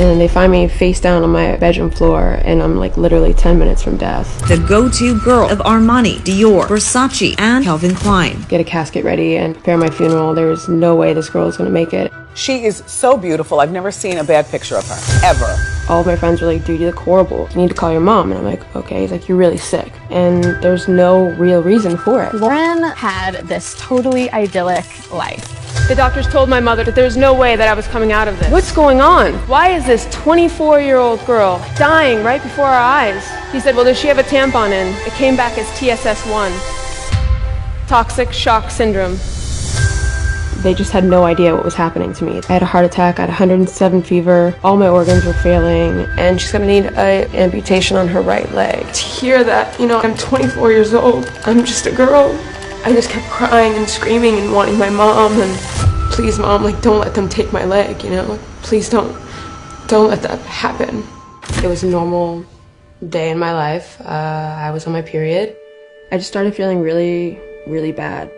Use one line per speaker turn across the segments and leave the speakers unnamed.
And they find me face down on my bedroom floor, and I'm like literally 10 minutes from death.
The go-to girl of Armani, Dior, Versace, and Calvin Klein.
Get a casket ready and prepare my funeral. There's no way this girl is gonna make it.
She is so beautiful. I've never seen a bad picture of her, ever.
All of my friends were like, dude, you look horrible. You need to call your mom. And I'm like, okay. He's like, you're really sick. And there's no real reason for it.
Lauren had this totally idyllic life.
The doctors told my mother that there's no way that I was coming out of this. What's going on? Why is this 24-year-old girl dying right before our eyes? He said, well, does she have a tampon in? It came back as TSS1. Toxic shock syndrome. They just had no idea what was happening to me. I had a heart attack, I had 107 fever, all my organs were failing, and she's gonna need an amputation on her right leg. To hear that, you know, I'm 24 years old, I'm just a girl. I just kept crying and screaming and wanting my mom, and please mom, like don't let them take my leg, you know? Please don't let that happen. It was a normal day in my life. I was on my period. I just started feeling really, really bad.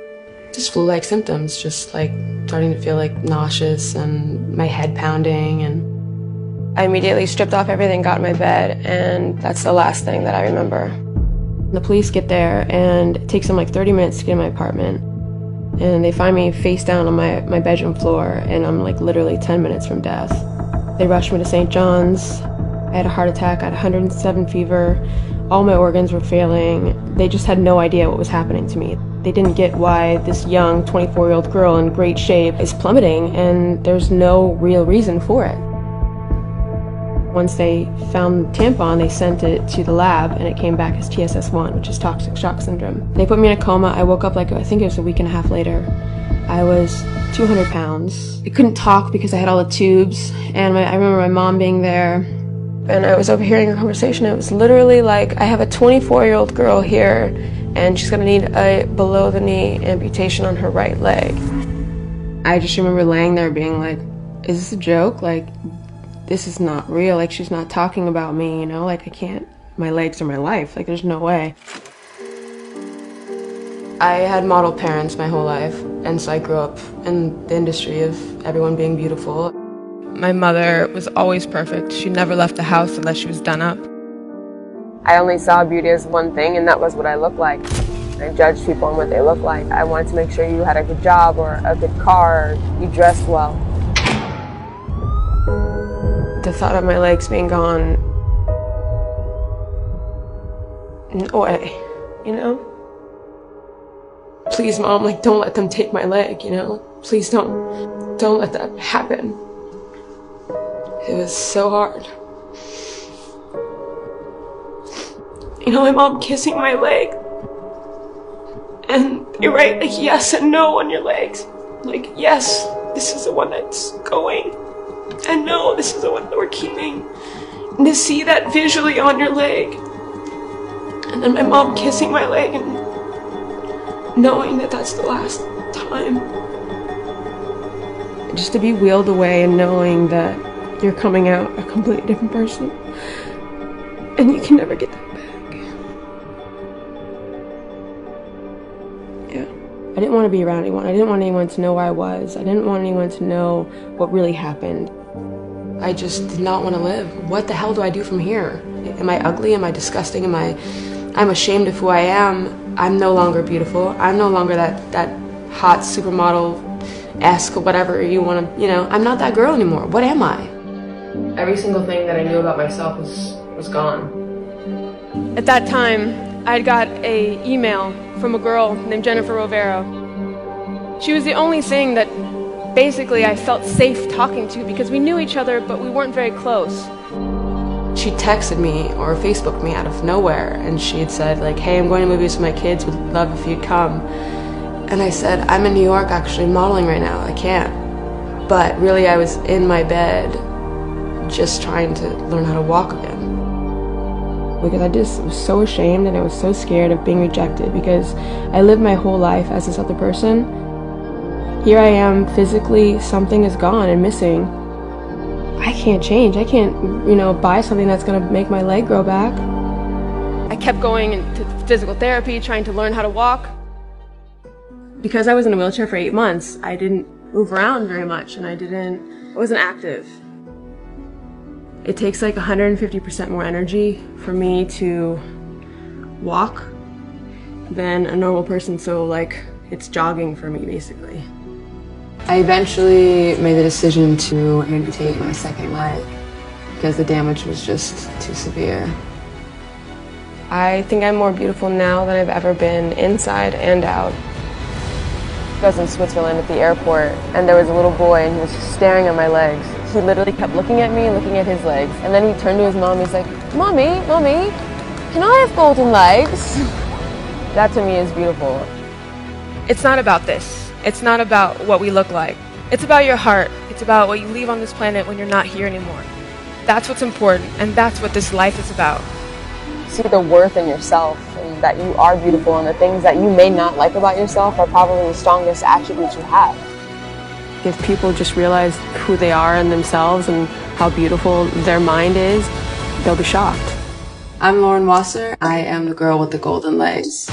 Just flu-like symptoms, just like starting to feel like nauseous and my head pounding, and I immediately stripped off everything, got in my bed, and that's the last thing that I remember. The police get there, and it takes them like 30 minutes to get in my apartment, and they find me face down on my bedroom floor, and I'm like literally 10 minutes from death. They rushed me to St. John's. I had a heart attack, I had 107 fever, all my organs were failing. They just had no idea what was happening to me. They didn't get why this young 24-year-old girl in great shape is plummeting, and there's no real reason for it. Once they found the tampon, they sent it to the lab, and it came back as TSS1, which is toxic shock syndrome. They put me in a coma. I woke up like, I think it was a week and a half later. I was 200 pounds. I couldn't talk because I had all the tubes, and I remember my mom being there, and I was overhearing a conversation. It was literally like, I have a 24-year-old girl here, and she's gonna need a below-the-knee amputation on her right leg. I just remember laying there being like, is this a joke? Like, this is not real. Like, she's not talking about me, you know? Like, I can't, my legs are my life. Like, there's no way. I had model parents my whole life, and so I grew up in the industry of everyone being beautiful. My mother was always perfect. She never left the house unless she was done up. I only saw beauty as one thing, and that was what I looked like. I judged people on what they looked like. I wanted to make sure you had a good job or a good car, or you dressed well. The thought of my legs being gone, no way, you know? Please mom, like don't let them take my leg, you know? Please don't let that happen. It was so hard. You know, my mom kissing my leg, and they write like yes and no on your legs. Like, yes, this is the one that's going, and no, this is the one that we're keeping. And to see that visually on your leg, and then my mom kissing my leg and knowing that that's the last time. Just to be wheeled away and knowing that you're coming out a completely different person, and you can never get that back. Yeah. I didn't want to be around anyone. I didn't want anyone to know where I was. I didn't want anyone to know what really happened. I just did not want to live. What the hell do I do from here? Am I ugly? Am I disgusting? I'm ashamed of who I am. I'm no longer beautiful. I'm no longer that hot supermodel-esque, whatever you want to, you know, I'm not that girl anymore. What am I? Every single thing that I knew about myself was gone. At that time, I'd got an email from a girl named Jennifer Rovero. She was the only thing that basically I felt safe talking to, because we knew each other, but we weren't very close. She texted me or Facebooked me out of nowhere, and she had said like, hey, I'm going to movies with my kids, would love if you'd come. And I said, I'm in New York actually modeling right now, I can't. But really I was in my bed just trying to learn how to walk again. Because I just was so ashamed, and I was so scared of being rejected, because I lived my whole life as this other person. Here I am, physically, something is gone and missing. I can't change. I can't, you know, buy something that's gonna make my leg grow back. I kept going into physical therapy, trying to learn how to walk. Because I was in a wheelchair for 8 months, I didn't move around very much, and I wasn't active. It takes like 150% more energy for me to walk than a normal person, so like it's jogging for me basically.
I eventually made the decision to amputate my second leg because the damage was just too severe.
I think I'm more beautiful now than I've ever been, inside and out. I was in Switzerland at the airport, and there was a little boy, and he was just staring at my legs. He literally kept looking at me and looking at his legs. And then he turned to his mom, he's like, Mommy, Mommy, can I have golden legs? That to me is beautiful. It's not about this. It's not about what we look like. It's about your heart. It's about what you leave on this planet when you're not here anymore. That's what's important, and that's what this life is about.
See the worth in yourself and that you are beautiful, and the things that you may not like about yourself are probably the strongest attributes you have.
If people just realize who they are in themselves and how beautiful their mind is, they'll be shocked.
I'm Lauren Wasser. I am the girl with the golden legs.